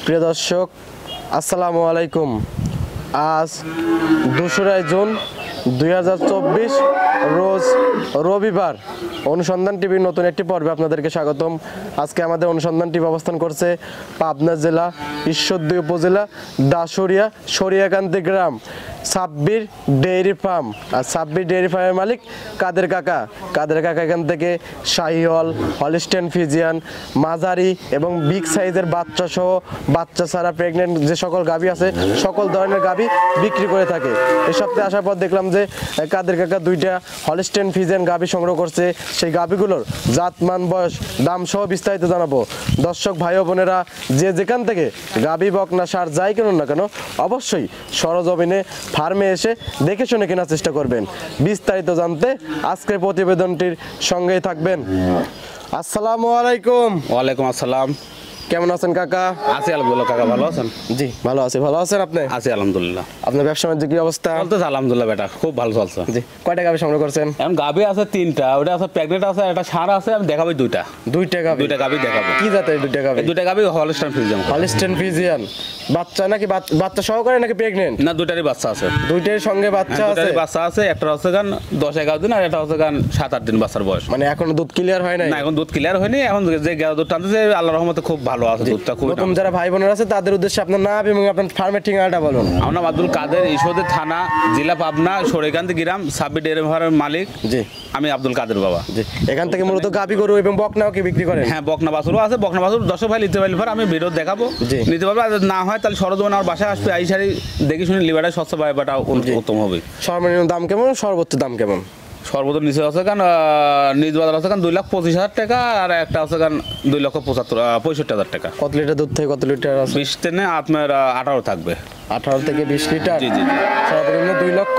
প্রিয় দর্শক, আসসালামু আলাইকুম। আজ 2 জুন 2024 রোজ রবিবার। অনুসন্ধান টিভির নতুন একটি পর্বে আপনাদেরকে স্বাগতম। আজকে আমাদের অনুসন্ধান টিভি অবস্থান করছে পাবনা জেলা ঈশ্বরদী উপজেলা দাসুরিয়া সরিয়াকান্তি গ্রাম, সাব্বির ডেইরি ফার্ম। আর সাব্বির ডেইরি ফার্মের মালিক কাদের কাকা। এখান থেকে শাহিওয়াল, হলিস্টেন ফিজিয়ান, মাঝারি এবং বিগ সাইজের বাচ্চা সহ বাচ্চা ছাড়া প্রেগনেন্ট যে সকল গাভী আছে সকল ধরনের গাভী বিক্রি করে থাকে। এই সপ্তাহে আসার পর দেখলাম যে কাদের কাকা 2টা হলিস্টেন ফিজিয়ান গাভী সংগ্রহ করছে। সেই গাভীগুলোর জাত, মান, বয়স, দাম সহ বিস্তারিত জানাবো। দর্শক ভাই ও বোনেরা, যে যেখান থেকে গাভী, বকনা, ষাঁড় যাই কিনুন না কেন অবশ্যই সরজমিনে ফার্মে এসে দেখে শুনে কেনার চেষ্টা করবেন। বিস্তারিত জানতে আজকের প্রতিবেদনটির সঙ্গেই থাকবেন। আসসালামু আলাইকুম। ওয়ালাইকুম আসসালাম। কেমন আছেন কাকা? আছি আলহামদুলিল্লাহ। কাকা ভালো আছেন? জি ভালো আছি। ভালো আছেন আপনি? আছি আলহামদুলিল্লাহ। আপনার ব্যবসা বাণিজ্য কি অবস্থা? চলতেছে আলহামদুলিল্লাহ, বেটা খুব ভালো চলছে। জি, কয়টা গাভী সংগ্রহ করছেন? এখন গাভী আছে 3টা, ওটা আছে প্রেগনেন্ট আছে, একটা ষাঁড় আছে। আমি দেখাবো 2টা গাভী। 2টা গাভী দেখাবো। কি জাতের 2টা গাভী? 2টা গাভী হলিস্টাইন ফ্রিজিয়ান। Holstein Friesian. বাচ্চা নাকি বাচ্চা সহকারে নাকি প্রেগনেন্ট? না, 2টারই বাচ্চা আছে। 2টার সঙ্গে বাচ্চা আছে? 2টারই বাচ্চা আছে। একটা হচ্ছে গান 10-11 দিন আর একটা হচ্ছে গান 7-8 দিন বাচ্চার বয়স। মানে এখনো দুধ ক্লিয়ার হয় নাই? না, এখন দুধ ক্লিয়ার হয়নি। এখন যে গাও দুধ টানতেছে আল্লাহর রহমতে খুব ভালো আছে দুধটা। খুব নতুন যারা ভাই বোনেরা আছে তাদের উদ্দেশ্যে আপনার নাম এবং আপনার ফার্মের ঠিকানাটা বলুন। আমার নাম আব্দুল কাদের, ঈশ্বরদী থানা, জেলা পাবনা, সরিয়াকান্তি গ্রাম, সাব্বির ডেইরি ফার্মের মালিক। জি, আমি আব্দুল কাদের বাবা। জি, এখান থেকে মূলত গাভী, গরু এবং বকনাও কি বিক্রি করেন? হ্যাঁ, বকনা বাছুরও আছে। বকনা বাছুর 10 ভাই নিতে পারলে আমি ভিডিও দেখাবো। নিতে পারবে, আর না হয় তাহলে সরজমিনে আমার বাসায় আসবে, এই শাড়ি দেখে শুনে লিবারটা স্বচ্ছ ব্যাপারটা উত্তম হবে। সর্বনিম্ন দাম কেমন, সর্বোচ্চ দাম কেমন? সর্বোচ্চ নিচে আছে গান নিজ বাজার আছে গান 2,25,000 টাকা, আর একটা আছে গান 2,65,000 টাকা। কত লিটার দুধ থেকে কত লিটার আছে? 20 টেনে আপনার 18 থাকবে। 18 থেকে 20 লিটার। জি জি জি। সর্বনিম্ন 2 লক্ষ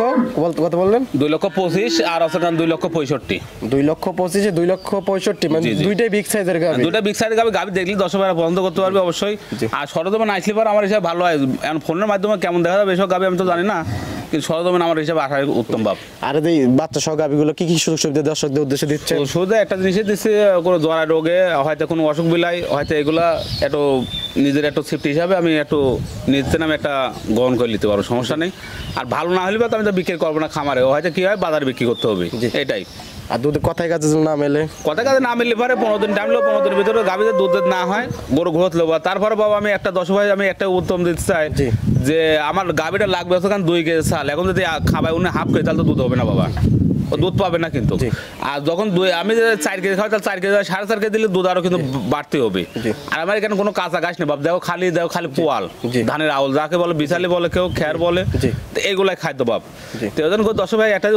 কত বললেন? 2,25,000 আর আছে গান 2,65,000। 2,25,000 2,65,000 মানে দুইটাই বিগ সাইজের গাভী। দুইটা বিগ সাইজের গাভী। গাভী দেখলে 10 ভাই বন্ধ করতে পারবে অবশ্যই। আর সরজমিনে আইসলে পর আমার হিসাবে ভালো হয়। এখন ফোনের মাধ্যমে কেমন দেখা যাবে এসব গাভী আমি তো জানি না, কিন্তু সরজমিনে আমার হিসাবে আসার উত্তম ভাব। আর এই বাচ্চা সহ গাভীগুলো কি কি সুযোগ সুবিধা দর্শকদের উদ্দেশ্যে দিচ্ছে? শুধু একটা জিনিসই দিচ্ছে, কোনো জরা রোগে হয়তো কোনো অসুখ বিলাই হয়তো এগুলা একটু নিজের একটু সেফটি হিসাবে আমি একটু নিজের নামে একটা গ্রহণ করে নিতে পারবো, সমস্যা নেই। আর ভালো না হলে বা তো আমি তো বিক্রি করবো না খামারে, হয়তো কি হয় বাজারে বিক্রি করতে হবে, এটাই। আর দুধ কথায় কাজে না মেলে? কথা কাজে না মিললে পরে 15 দিন টাইম লো, 15 দিনের ভিতরে গাভীতে দুধ না হয় গরু ঘোরাত লো। তারপরে বাবা আমি একটা 10 ভাই আমি একটা উত্তম দিতে চাই যে আমার গাভীটা লাগবে হচ্ছে 2 কেজি চাল। এখন যদি খাবাই উনি হাফ কেজি তাহলে তো দুধ হবে না বাবা, ও দুধ পাবে না কিন্তু। আর যখন আমি 4 কেজি খাই তাহলে 4 কেজি 4.5 কেজি দিলে দুধ আরো কিন্তু বাড়তে হবে। আর আমার এখানে কোনো কাঁচা ঘাস নেই বাপ, দেখো খালি পোয়াল, ধানের আউল যাকে বলে, বিছালি বলে, কেউ খের বলে, তো এগুলাই খাদ্য বাপ। তো ওই জন্য 10 ভাই একটা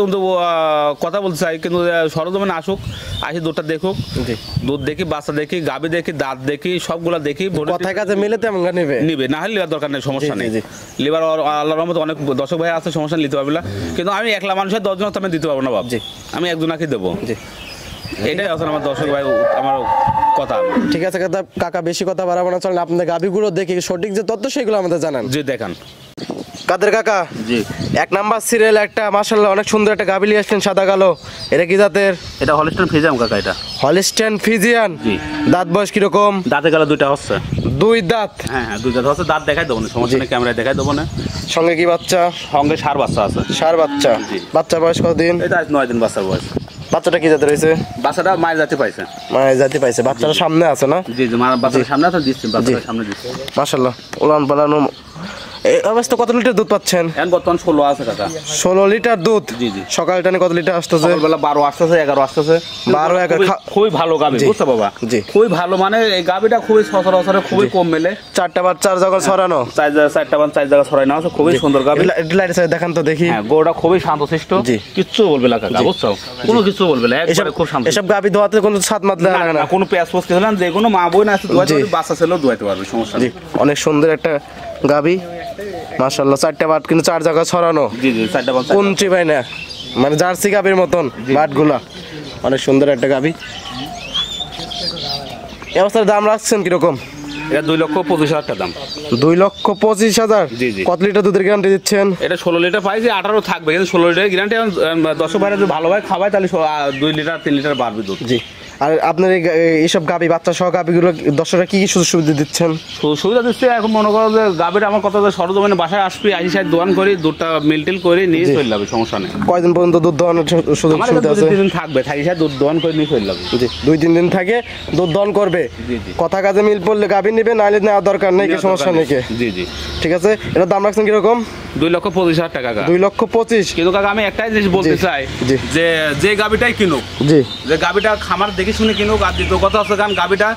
কথা বলতে চাই, কিন্তু সরজমিনে আসুক, আসি দুধটা দেখুক, দুধ দেখি, বাচ্চা দেখি, গাভী দেখি, দাঁত দেখি, সবগুলা দেখি। কথায় কাজে মিলে তেমন নিবে, না হলে লিবার দরকার নেই, সমস্যা নেই। লিবার আল্লাহর রহমতে অনেক দর্শক ভাই আছে, সমস্যা নিতে পারবে না। কিন্তু আমি একলা মানুষের 10 জন আমি দিতে পারবো না বাপ, আমি একজনকে দেবো। এটাই আছে আমার দর্শক ভাই আমার কথা। ঠিক আছে কাকা, বেশি কথা বাড়াবো না, চলেন আপনাদের গাভীগুলো দেখি, সঠিক যে তথ্য সেগুলো আমাদের জানান। জি দেখান। কাদের কাকা, জি 1 নাম্বার সিরিয়াল একটা মাশাআল্লাহ অনেক সুন্দর একটা গাভী নিয়ে আসলেন, সাদা কালো। এটা কি জাতের? এটা হলিস্টাইন ফ্রিজিয়ান কাকা। এটা হলিস্টাইন ফ্রিজিয়ান। জি। দাঁত বয়স কিরকম? দাঁতে গেলে 2টা হচ্ছে। 2 দাঁত? হ্যাঁ হ্যাঁ, 2 দাঁত হচ্ছে। দাঁত দেখাই দেবো না, সমস্যা নেই, ক্যামেরায় দেখাই দেবো না। সঙ্গে কি বাচ্চা? সঙ্গে ষাঁড় বাচ্চা আছে। ষাঁড় বাচ্চা? বাচ্চা বয়স কতদিন? এটা 9 দিন বাচ্চার বয়স। বাচ্চাটা কি জাতের হয়েছে? বাচ্চাটা মায়ের জাতি পাইছে। মায়ের জাতি পাইছে। বাচ্চাটা সামনে আছে না? জি জি, বাচ্চার সামনে আছে, দিচ্ছি বাচ্চার সামনে দিচ্ছি। মাশাআল্লাহ উলান পালানো। এই অবস্থা কত লিটার দুধ পাচ্ছেন? এখন বর্তমান 16 আছে কাকা। 16 লিটার দুধ? জি জি। সকাল টানে কত লিটার আসতেছে? সকালবেলা 12 আসতেছে, 11 আসতেছে। 12 11 খুবই ভালো গাভী, বুঝছো বাবা? জি, খুবই ভালো। মানে এই গাভীটা খুবই সচরাচর খুবই কম মেলে। 4টা বাচ্চার জায়গা ছড়ানো, 4টা বাচ্চা 4 জায়গা ছড়ানো আছে, খুবই সুন্দর গাভী। লাইট সাইড দেখান তো দেখি। হ্যাঁ, গোটা খুবই শান্তশিষ্ট, কিচ্ছু বলবে না কাকা, বুঝছো? কোনো কিছু বলবে না, একবারে খুব শান্ত। এসব গাভী দোয়াতে কোনো সাত মাত লাগে না, কোনো পেঁয়াজ পোস্ট খেলেন, যে কোনো মা বোন আছে দোয়াতে পারবে, বাচ্চা ছেলেও দোয়াতে পারবে, সমস্যা নেই। অনেক সুন্দর একটা গাভী মাশাআল্লাহ। 4টা বাট কিন্তু 4 জায়গা ছড়ানো। জি জি, 4টা বাচ্চা কোনটি ভাই না, মানে জার্সি গাভীর মতন বাটগুলা। অনেক সুন্দর একটা গাভী। এই অবস্থার দাম রাখছেন কিরকম? এটা 2,25,000 টাকা দাম। 2,25,000? জি জি। কত লিটার দুধের গ্যারান্টি দিচ্ছেন? এটা 16 লিটার পাইছি, 18 থাকবে, কিন্তু 16 লিটার গ্যারান্টি। 10 ভাই যদি ভালোভাবে খাওয়ায় তাহলে 2 লিটার 3 লিটার বাড়বে দুধ। জি। আর আপনার এইসব গাবি বাচ্চা সহ গাবিগুলো দর্শকরা কি কি সুযোগ সুবিধা দিচ্ছেন? সুবিধা দিচ্ছে এখন মনে করো যে গাভীর আমার কথা সরজমিনে বাসায় আসবি আইসি সাইড দোয়ান করি দুধটা মিলটিল করে নিয়ে চলে যাবে, সমস্যা নেই। কয়দিন পর্যন্ত দুধ দোয়ানোর সুযোগ আমার সুবিধা আছে? 2-3 দিন থাকবে, থাকি সাইড দুধ দোয়ান করে নিয়ে চলে যাবে। জি 2-3 দিন থাকে দুধ দহন করবে। জি জি কথা কাজে মিল পড়লে গাভী নিবে, নাইলে নেওয়ার দরকার নেই, কি সমস্যা নেই। জি জি ঠিক আছে, এটার দাম রাখছেন কিরকম? 2,25,000 টাকা। 2,25,000। কিন্তু কাকা আমি একটাই জিনিস বলতে চাই জি। যে যে গাভীটাই কিনুক, জি যে গাভীটা খামার দেখে শুনে কিনুক। আর দ্বিতীয় কথা হচ্ছে কারণ গাভীটা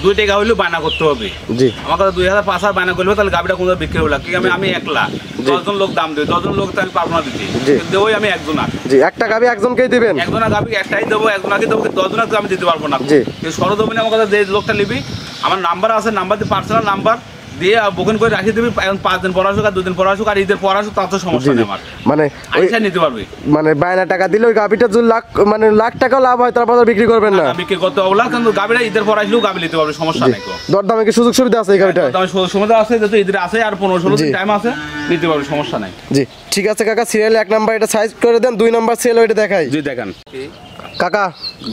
2 টাকা হইলেও বায়না করতে হবে। জি আমার কাছে 2,000-5,000 বায়না করলে তাহলে গাভীটা কোথাও বিক্রি হবে না। কি আমি একলা 10 জন লোক দাম দেবে, 10 জন লোক তো আমি পারবো না দিতে, জি। দেবই আমি একজনা। জি একটা গাভী একজনকেই দিবেন? একজনা গাভী একটাই দেবো, একজনাকে দেবো, 10 জনকে আমি দিতে পারবো না। জি। সরজমিনে আমার কাছে যে লোকটা নিবি, আমার নাম্বার আছে, নাম্বার দিয়ে পার্সোনাল নাম্বার দিয়ে বুকিং করে রাখি দিবি। এখন 5 দিন পর আসুক আর 2 দিন পর আসুক আর ঈদের পর আসুক, তার তো সমস্যা নেই আমার, মানে আইসা নিতে পারবে। মানে বায়না টাকা দিলে ওই গাভীটা যদি লাখ টাকা লাভ হয় তারপর আর বিক্রি করবেন না? বিক্রি করতে হবে না, কিন্তু গাভীটা ঈদের পর আসলেও গাভী নিতে পারবে, সমস্যা নেই। দরদামে কি সুযোগ সুবিধা আছে এই গাভীটায়? আমি সুবিধা আছে, যেহেতু ঈদের আছে আর 15-16 দিন জি। টাইম আছে, নিতে পারবে, সমস্যা নাই। জি ঠিক আছে কাকা, সিরিয়াল 1 নাম্বার এটা সাইজ করে দেন, 2 নাম্বার সিরিয়াল ওইটা দেখাই। জি দেখেন কাকা,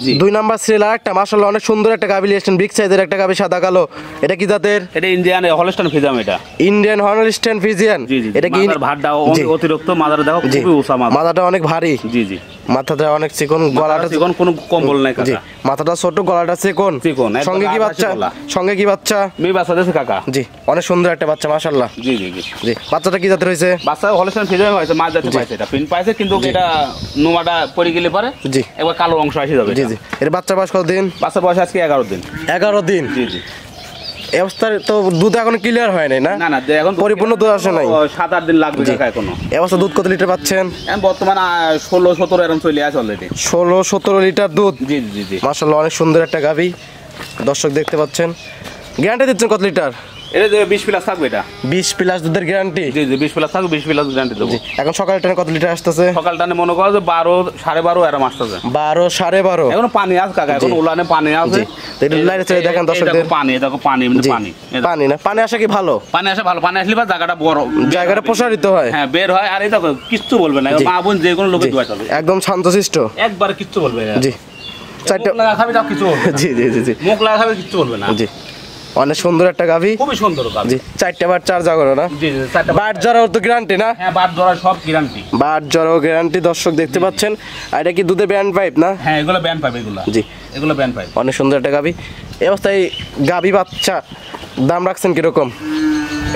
জি। 2 নাম্বার সিরিয়াল আরেকটা মাশাআল্লাহ অনেক সুন্দর একটা গাভী লিয়েছেন, বিগ সাইজের একটা গাভী, সাদা কালো। এটা কি জাতের? এটা ইন্ডিয়ান হলস্টাইন ফ্রিজিয়ান। এটা ইন্ডিয়ান হলস্টাইন ফ্রিজিয়ান। জি জি, এটা কি মাথার ভাতটা জি। অতিরিক্ত, মাথার দেখো জি। খুবই উঁচা মাথা, মাথাটা অনেক ভারী। জি জি, মাথাটা অনেক চিকন, গলাটা চিকন, কোনো কম্বল নাই জি কাকা। মাথাটা ছোট, গলাটা চিকন। চিকন, একদম সঙ্গে কি আকাশি বাচ্চা? গলা। সঙ্গে কি বাচ্চা? মেয়ে বাচ্চা দিয়েছে কাকা। জি অনেক সুন্দর একটা বাচ্চা মাশাআল্লাহ। জি জি জি, জি বাচ্চাটা কি জাতের হয়েছে? বাচ্চা হলস্টাইন ফ্রিজিয়ান হয়েছে, মাছ যাচ্ছে পাইছে, এটা পিন পাইছে, কিন্তু এটা নোমাটা পড়ে গেলে পরে জি একবার কালো অংশ আসে যাবে। জি জি, এর বাচ্চা বয়স কত দিন? বাচ্চার বয়স আজকে 11 দিন। 11 দিন। জি জি, এই অবস্থায় তো দুধ এখন ক্লিয়ার হয় নাই না? না না, এখন পরিপূর্ণ দুধ আসে নাই। 7-8 দিন লাগবে কাকা এখনো। এই অবস্থা দুধ কত লিটার পাচ্ছেন? এখন বর্তমানে 16-17 এরকম চলে আসে অলরেডি। 16-17 লিটার দুধ। জি জি জি, মাশাআল্লাহ অনেক সুন্দর একটা গাভী, দর্শক দেখতে পাচ্ছেন। গ্যারান্টি দিচ্ছেন কত লিটার? এটা 20 প্লাস থাকবে এটা। 20 প্লাস দুধের গ্যারান্টি। জি জি, 20 প্লাস থাকবে, 20 প্লাস গ্যারান্টি দেবো। এখন সকালের টাইমে কত লিটার আসতেছে? সকাল টানে মনে করো যে 12-12.5 এরকম আসতেছে। 12-12.5। এখন পানি আছে কাকা, এখন উলানে পানি আছে। তো একটু লাইনে চলে দেখেন দর্শকদের। পানি, দেখো পানি, এমনি জি, পানি, পানি না, পানি আসা কি ভালো? পানি আসে ভালো, পানি আসলে বা জায়গাটা বড়, জায়গাটা প্রসারিত হয়। হ্যাঁ বের হয়। আর এই দেখো কিচ্ছু বলবে না, মা বোন যে কোনো লোকে জি, দোয়া চলবে, একদম শান্তশিষ্ট। একবার কিচ্ছু বলবে না। জি চারটা মুখ লাগা খাবি তাও কিছু বলবে না। জি জি জি জি মুখ লাগা খাবি কিচ্ছু বলবে না। জি অনেক সুন্দর একটা গাভী। খুবই সুন্দর গাভী। জি 4টা বার 4 জাগরো না? জি জি, 4টা বাট জরাও তো গ্যারান্টি না? হ্যাঁ, বাট ধরা সব গ্যারান্টি। বাট জরাও গ্যারান্টি, দর্শক দেখতে পাচ্ছেন। আর এটা কি দুধের ব্যান্ড পাইপ না? হ্যাঁ, এগুলো ব্যান্ড পাবে, এগুলো জি এগুলো ব্যান্ড পাবে। অনেক সুন্দর একটা গাভী। এই অবস্থায় গাভী বাচ্চা দাম রাখছেন কিরকম?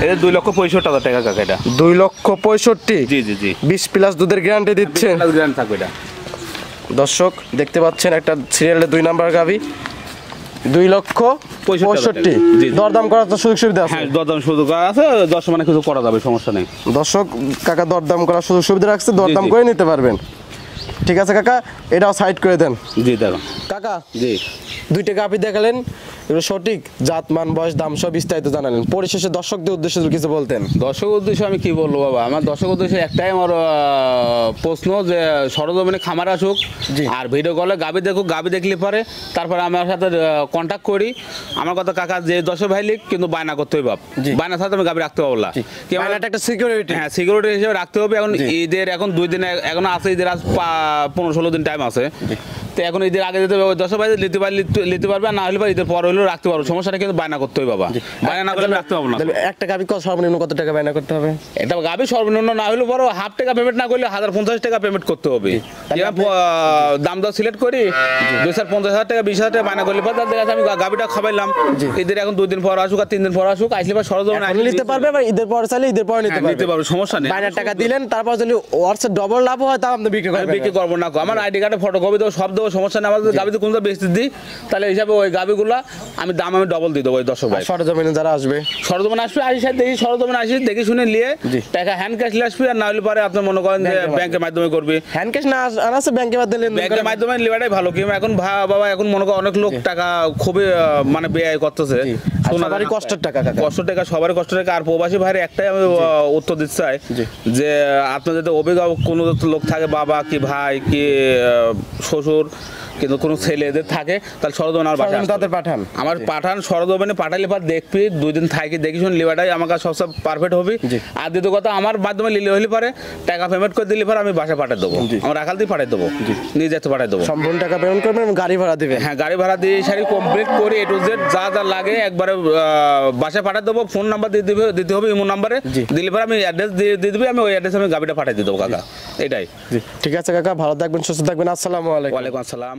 এটা 2,65,000 টাকা কাকা এটা। 2,65,000। জি জি জি, 20 প্লাস দুধের গ্যারান্টি দিচ্ছেন। গ্যারান্টি থাকবে এটা। দর্শক দেখতে পাচ্ছেন একটা সিরিয়ালে 2 নাম্বার গাভী, 2,65,000। জি, জি। দরদাম করার তো সুযোগ সুবিধা আছে? হ্যাঁ, দরদাম সুযোগ আছে, 10 মানে কিছু করা যাবে, সমস্যা নেই। দর্শক কাকা দরদাম করার সুযোগ সুবিধা রাখছে, দরদাম জি। করে নিতে পারবেন। ঠিক আছে কাকা, এটাও সাইড করে দেন। জি দেখো কাকা জি, 2টা গাভী দেখালেন, এগুলো সঠিক জাত মান বয়স দাম সব বিস্তারিত জানালেন। পরিশেষে দর্শকদের উদ্দেশ্যে যদি কিছু বলতেন। দর্শক উদ্দেশ্যে আমি কি বলবো বাবা, আমার দর্শক উদ্দেশ্যে একটাই আমার প্রশ্ন যে সরজমিনে খামার আসুক জি। আর ভিডিও কলে গাবি দেখুক, গাবি দেখলে পরে তারপরে আমার সাথে কন্ট্যাক্ট করি। আমার কথা কাকা যে 10 ভাই লিখ, কিন্তু বায়না করতে হবে বাপ, জি। বায়না ছাড়া আমি গাবি রাখতে পারবো না। কি আমার একটা সিকিউরিটি। হ্যাঁ, সিকিউরিটি হিসেবে রাখতে হবে। এখন জি। ঈদের এখন 2 দিন এখন আছে, ঈদের আজ 15-16 দিন টাইম আছে। তো এখন ঈদের আগে যেতে 10 ভাই নিতে পারবে, আর না হলে ঈদের পর হলেও রাখতে পারবো, সমস্যা নেই, কিন্তু বায়না করতে হবে বাবা। বায়না না করলে আমি রাখতে পারবো না। তাহলে একটা গাভী সর্বনিম্ন কত টাকা বায়না করতে হবে? এটা গাবি সর্বনিম্ন না হলে বড় হাফ টাকা পেমেন্ট না করলে 1,050 টাকা পেমেন্ট করতে হবে। দাম দর সিলেক্ট করি 2,50,000 টাকা 20,000 টাকা বায়না করলে পর দেখা যাচ্ছে আমি গাবিটা খাবাইলাম। ঈদের এখন 2 দিন পর আসুক আর 3 দিন পর আসুক, আসলে পর সরজমিনে এখন নিতে পারবে, বা ঈদের পর চাইলে ঈদের পর নিতে নিতে পারবে। পারবে, সমস্যা নেই। বায়নার টাকা দিলেন, তারপর যদি ওয়ার্সে ডবল লাভ হয় তাও আপনি বিক্রি আমি করবেন। বিক্রি করবো না, আমার আইডি কার্ডে ফটোকপি দেবো, সব দেবো, সমস্যা নেই। আমাদের গাবিতে কোনটা বেচতে দিই, তাহলে হিসাবে ওই গাবিগুলা আমি দাম আমি ডবল দিয়ে দেবো ওই 10 ভাই। সরজমিনে যারা আসবে, সরজমিনে আসবে, আসি সাথে দেখি সরজমিনে আসি, দেখে শুনে নিয়ে টাকা হ্যান্ড ক্যাশ নিয়ে আসবে। আর না হলে পরে আপনি মনে করেন যে ব্যাংকের মাধ্যমে করবে। হ্যান্ড ক্যাশ না আনাছে ব্যাংকের মাধ্যমে ব্যাংকের মাধ্যমে নেওয়াটাই ভালো। কি এখন বাবা এখন মনে করো অনেক লোক টাকা খুবই মানে ব্যয় করতেছে। সবারই কষ্টের টাকা কাকা। কষ্টের টাকা, সবারই কষ্টের টাকা। আর প্রবাসী ভাইয়ের একটাই আমি উত্তর দিতে চাই যে আপনার যদি অভিজ্ঞ কোনো লোক থাকে, বাবা কি ভাই কি শ্বশুর কিন্তু কোনো ছেলে এদের থাকে তাহলে সরজমিনে আমার বাসায় সরজমিনে তাদের পাঠান। আমার পাঠান সরজমিনে পাঠাইলে পর দেখবি 2 দিন থাকি দেখি শুন লিবাটাই আমার কাছে সবচেয়ে পারফেক্ট হবে। জি। আর দ্বিতীয় কথা আমার মাধ্যমে লিলে হলে পারে টাকা পেমেন্ট করে দিলে পরে আমি বাসায় পাঠিয়ে দেবো, জি। আমার রাখাল দিয়ে পাঠিয়ে দেবো, নিজে তো পাঠিয়ে দেবো। সম্পূর্ণ টাকা পেমেন্ট করবেন এবং গাড়ি ভাড়া দিবেন। হ্যাঁ, গাড়ি ভাড়া দিয়ে শাড়ি কমপ্লিট করে A to Z যা যা লাগে একবারে বাসায় পাঠিয়ে দেবো। ফোন নাম্বার দিতে হবে ইমো নাম্বারে, জি। দিলে পরে আমি অ্যাড্রেস দিয়ে দিবি, আমি ওই অ্যাড্রেসে আমি গাড়িটা পাঠিয়ে দিয়ে দেবো কাকা। এটাই। জি ঠিক আছে কাকা, ভালো থাকবেন, সুস্থ থাকবেন। আসসালামু আলাইকুম। ওয়ালাইকুম আসসালাম।